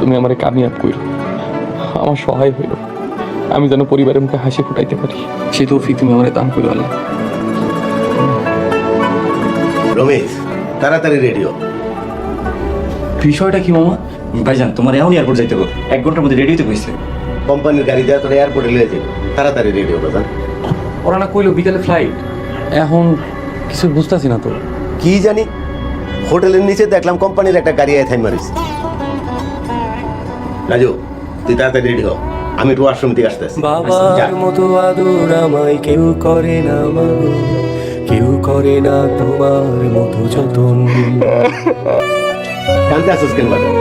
তুমি আমার কামিয়াব কইরো, আমার সহায় হইল, আমি যেন পরিবারের মুখে হাসি ফুটাইতে পারি, সেই তৌফিক তুমি আমার দান করো আল্লাহ। রমেশ, তাড়াতাড়ি রেডিও। বিষয়টা কি মামা? ভাইজান তোমার এখন এয়ারপোর্ট যাইতে হবে, 1 ঘন্টার মধ্যে রেডি হতে কইছে। কোম্পানির গাড়ি দেওয়া তোরা এয়ারপোর্টে লিয়ে যাবে, তাড়াতাড়ি রেডিও বাজান। ওরা না কইলো বিকালে ফ্লাইট, এখন কিছু বুঝতেছি না তো। কি জানি, হোটেলের নিচে দেখলাম কোম্পানির একটা গাড়ি থাই মারিস। রাজু, তুই তাড়াতাড়ি রেডি হ, আমি একটু ওয়াশরুম থেকে আসতেছি। বাবার মতো আদর আমায় কেউ করে না মাগো, কেউ করে না তোমার মতো যতন। কানতে আসিস কেন বাজান?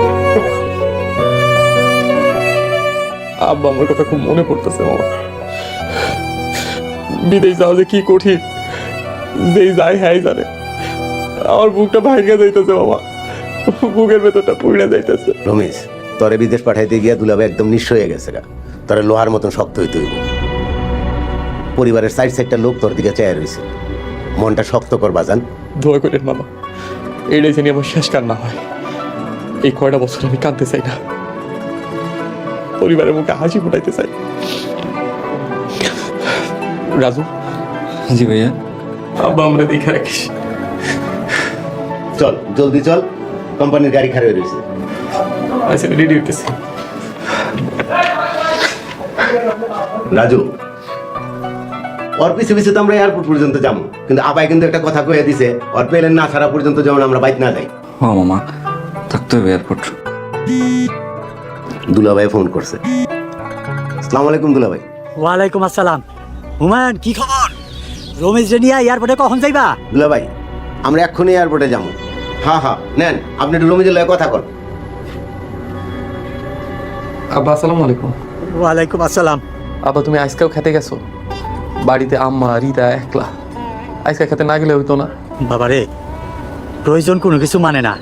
আব্বা আমার কথা খুব মনে পড়তেছে মামা। বিদেশ যাওয়া যে কি কঠিন, যেই যায় হ্যাঁ জানে। আমার বুকটা ভাঙে যাইতেছে মামা, বুকের ভেতরটা পুড়ে যাইতেছে। রমেশ, তোরে বিদেশ পাঠাইতে গিয়া দুলাভাই একদম নিঃস্ব হয়ে গেছে গা। তোরে লোহার মতন শক্ত হইতে হইব। পরিবারের সাইডটা লোক তোর দিকে চেয়ে রয়েছে, মনটা শক্ত কর বাজান। দোয়া করেন মামা, এইটাই জানি আমার শেষ কান্না হয়। এই কয়টা বছর আমি কাঁদতে চাই না, পরিবারের মুখে হাসি ফুটাইতে চাই। রাজু, জি ভাইয়া। আব্বা আমরা দেখে রাখিস। চল জলদি চল, কোম্পানির গাড়ি খারাপ রয়েছে। আচ্ছা রেডি হইতেছি। রাজু, ওর পিছে পিছে তো আমরা এয়ারপোর্ট পর্যন্ত যাবো, কিন্তু আবাই কিন্তু একটা কথা কয়ে দিছে, ওর প্লেন না ছাড়া পর্যন্ত যেমন আমরা বাইক না যাই। হ মামা, থাকতে হবে এয়ারপোর্ট। দুলাভাই ফোন করছে। আসসালামু আলাইকুম দুলাভাই। ওয়ালাইকুম আসসালাম। হুমায়ুন, কি খবর? রমেশ রে নিয়ে এয়ারপোর্টে কখন যাইবা? দুলাভাই, আমরা এক্ষুনি এয়ারপোর্টে যাবো। হ্যাঁ হ্যাঁ, নেন আপনি একটু রমেশের লগে কথা কর। আব্বা আসসালামু আলাইকুম। ওয়ালাইকুম আসসালাম। আব্বা তুমি আজকেও খেতে গেছো? বাড়িতে আম্মা রিতা একলা, আজকে খেতে না গেলে হইতো না? বাবারে, প্রয়োজন কোনো কিছু মানে না,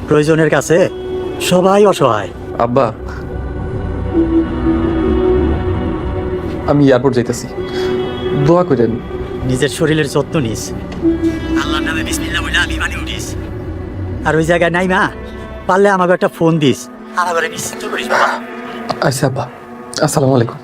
প্রয়োজনের কাছে সবাই অসহায়। আব্বা আমি এয়ারপোর্ট যাইতেছি, দোয়া করেন। নিজের শরীরের যত্ন নিস, আল্লাহর নামে বিসমিল্লাহ বলে বিমানে উঠিস। আর ওই জায়গায় নাই মা, পারলে আমাকে একটা ফোন দিস, আমাকে নিশ্চিন্ত করিস বাবা। আচ্ছা আব্বা, আসসালামু আলাইকুম।